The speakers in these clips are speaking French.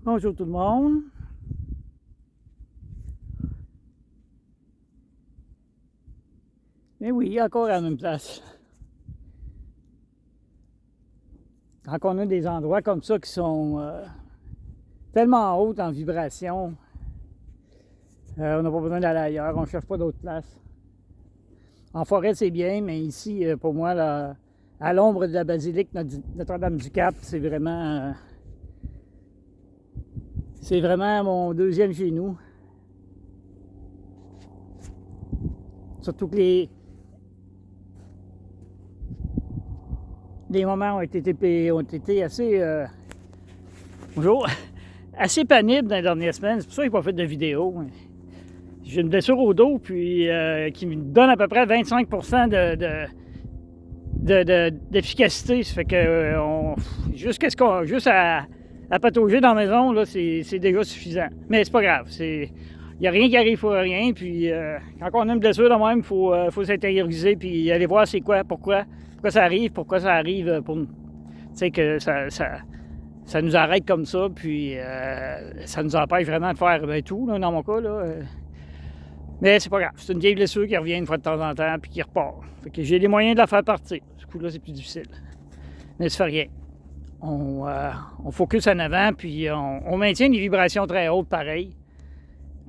Bonjour tout le monde. Mais oui, encore à la même place. Quand on a des endroits comme ça qui sont tellement hauts en vibration, on n'a pas besoin d'aller ailleurs, on ne cherche pas d'autres places. En forêt, c'est bien, mais ici, pour moi, là, à l'ombre de la basilique Notre-Dame-du-Cap, c'est vraiment mon deuxième chez nous. Surtout que les moments ont été assez bonjour, assez pénibles dans les dernières semaines. C'est pour ça que je n'ai pas fait de vidéo. J'ai une blessure au dos puis qui me donne à peu près 25% d'efficacité. Ça fait que juste à patauger dans la maison, là, c'est déjà suffisant. Mais c'est pas grave. Il n'y a rien qui arrive pour rien. Puis quand on a une blessure de même, il faut s'intérioriser puis aller voir c'est quoi, pourquoi ça arrive pour tu sais que ça nous arrête comme ça, puis ça nous empêche vraiment de faire tout, là, dans mon cas. Là, mais c'est pas grave, c'est une vieille blessure qui revient une fois de temps en temps, puis qui repart. Fait que j'ai les moyens de la faire partir. Ce coup-là, c'est plus difficile. Mais ça fait rien. On focus en avant, puis on maintient des vibrations très hautes, pareil.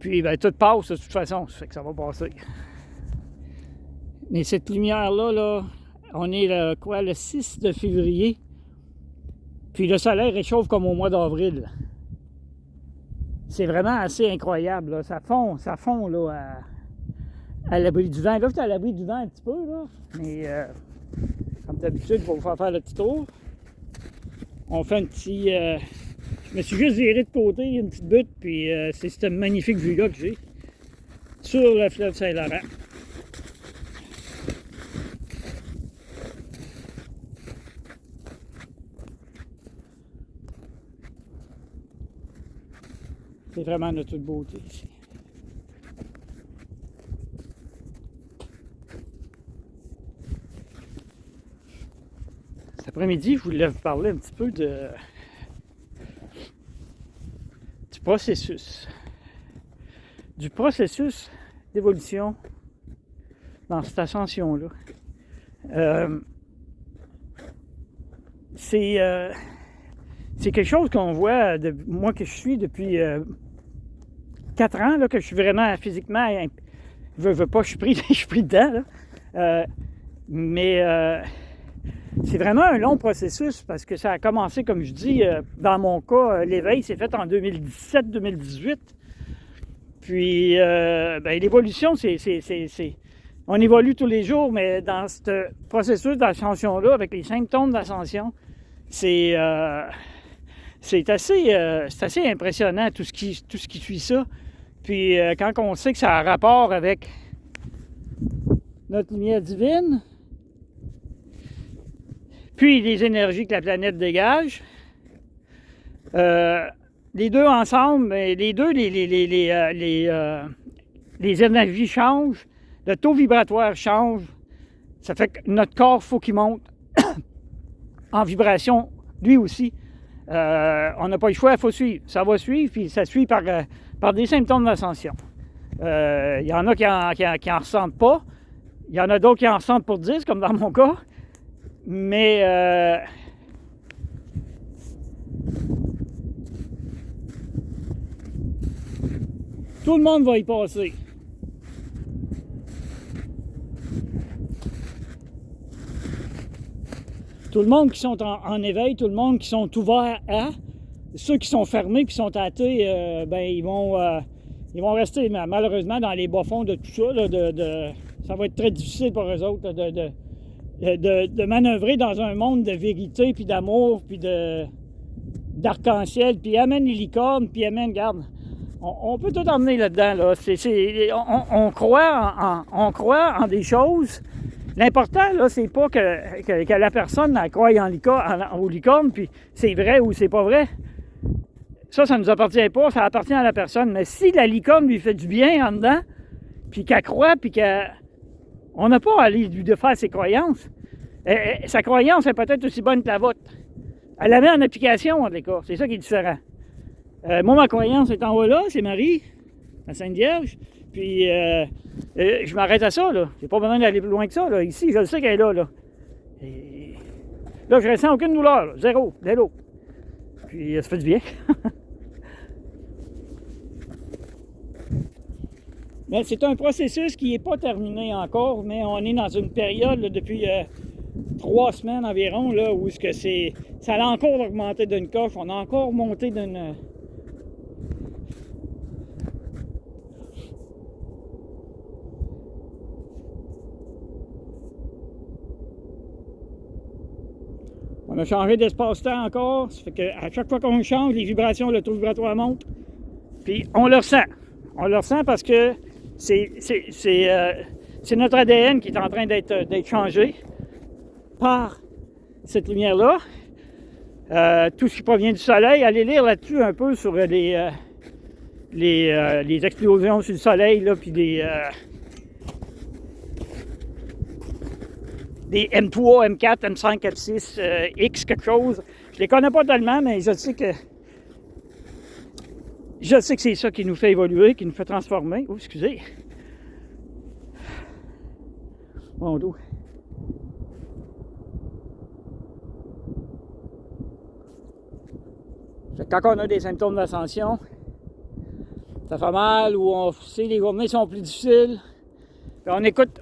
Puis tout passe de toute façon, ça fait que ça va passer. Mais cette lumière-là, là, on est le 6 de février. Puis le soleil réchauffe comme au mois d'avril. C'est vraiment assez incroyable. Là. Ça fond là, à l'abri du vent. Là, j'étais à l'abri du vent un petit peu, là. Mais comme d'habitude, il faut faire le petit tour. On fait un petit... je me suis juste viré de côté, une petite butte, puis c'est cette magnifique vue-là que j'ai sur le fleuve Saint-Laurent. C'est vraiment de toute beauté ici. Cet après-midi, je voulais vous parler un petit peu du processus d'évolution dans cette ascension-là. C'est quelque chose qu'on voit, moi que je suis depuis 4 ans, là, que je suis vraiment physiquement, je veux pas, je suis pris dedans, là. Mais c'est vraiment un long processus parce que ça a commencé, comme je dis, dans mon cas, l'éveil s'est fait en 2017-2018. Puis l'évolution, on évolue tous les jours, mais dans ce processus d'ascension-là, avec les symptômes d'ascension, c'est assez impressionnant tout ce qui suit ça. Puis quand on sait que ça a rapport avec notre lumière divine, puis les énergies que la planète dégage, les deux ensemble, les énergies changent, le taux vibratoire change, ça fait que notre corps, faut qu'il monte en vibration, lui aussi. On n'a pas le choix, il faut suivre. Ça va suivre, puis ça suit par des symptômes d'ascension. Il y en a qui en ressentent pas. Il y en a d'autres qui en ressentent pour 10, comme dans mon cas. Mais tout le monde va y passer. Tout le monde qui sont en éveil, tout le monde qui sont ouverts à, ceux qui sont fermés, qui sont athées, ils vont rester malheureusement dans les bas-fonds de tout ça. Là, ça va être très difficile pour eux autres de manœuvrer dans un monde de vérité, puis d'amour, puis d'arc-en-ciel, puis amène les licornes, puis amène, regarde, on peut tout emmener là-dedans. Là. On croit en des choses. L'important, là, c'est pas que la personne elle croie aux licornes, puis c'est vrai ou c'est pas vrai. Ça nous appartient pas, ça appartient à la personne. Mais si la licorne lui fait du bien en dedans, puis qu'elle croit, puis on n'a pas à aller lui défaire ses croyances. Sa croyance est peut-être aussi bonne que la vôtre. Elle la met en application, en tout cas. C'est ça qui est différent. Moi, ma croyance est en haut là, c'est Marie, la Sainte Vierge. Puis, je m'arrête à ça, là. J'ai pas besoin d'aller plus loin que ça, là. Ici, je le sais qu'elle est là, là. Et là, je ressens aucune douleur, là. Zéro, zéro. Puis, ça fait du bien. Mais c'est un processus qui n'est pas terminé encore, mais on est dans une période, là, depuis 3 semaines environ, là, où ça a encore augmenté d'une coche. On a encore monté d'une... On a changé d'espace-temps encore. Ça fait qu'à chaque fois qu'on change, les vibrations, le taux vibratoire monte. Puis on le ressent. On le ressent parce que c'est notre ADN qui est en train d'être changé par cette lumière-là. Tout ce qui provient du soleil, allez lire là-dessus un peu sur les explosions sur le soleil, là, puis des M3, M4, M5, M6, X quelque chose. Je les connais pas tellement, mais je sais que c'est ça qui nous fait évoluer, qui nous fait transformer. Oh, excusez. Mon dos. Quand on a des symptômes d'ascension, ça fait mal ou on sait les journées sont plus difficiles. On écoute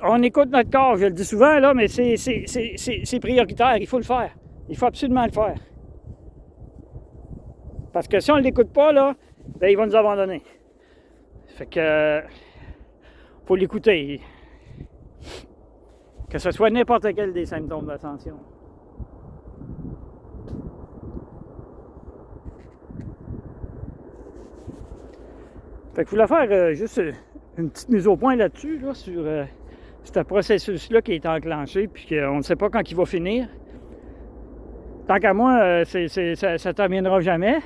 notre corps, je le dis souvent, là, mais c'est prioritaire, il faut le faire. Il faut absolument le faire. Parce que si on ne l'écoute pas, là, ben, il va nous abandonner. Fait que faut l'écouter. Que ce soit n'importe quel des symptômes d'ascension. Fait que je voulais faire juste une petite mise au point là-dessus, là, sur ce processus-là qui est enclenché, puis qu'on ne sait pas quand il va finir. Tant qu'à moi, ça ne terminera jamais.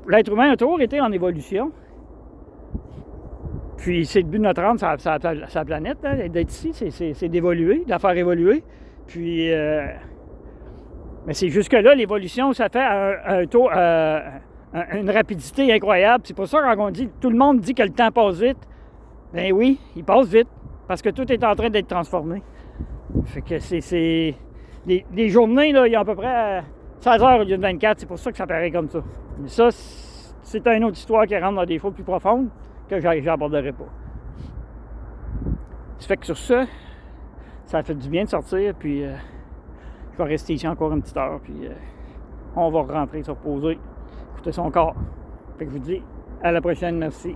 L'être humain a toujours été en évolution. Puis c'est le but de notre âme, sa planète, hein, d'être ici, c'est d'évoluer, de la faire évoluer. Puis, mais c'est jusque-là, l'évolution, ça fait un taux, une rapidité incroyable. C'est pour ça quand on dit, tout le monde dit que le temps passe vite. Ben oui, il passe vite, parce que tout est en train d'être transformé. Fait que les journées, là, il y a à peu près 16 heures au lieu de 24, c'est pour ça que ça paraît comme ça. Mais ça, c'est une autre histoire qui rentre dans des fois plus profondes que j'aborderai pas. Ça fait que sur ça fait du bien de sortir, puis je vais rester ici encore une petite heure, puis on va rentrer se reposer, écouter son corps. Fait que je vous dis à la prochaine, merci.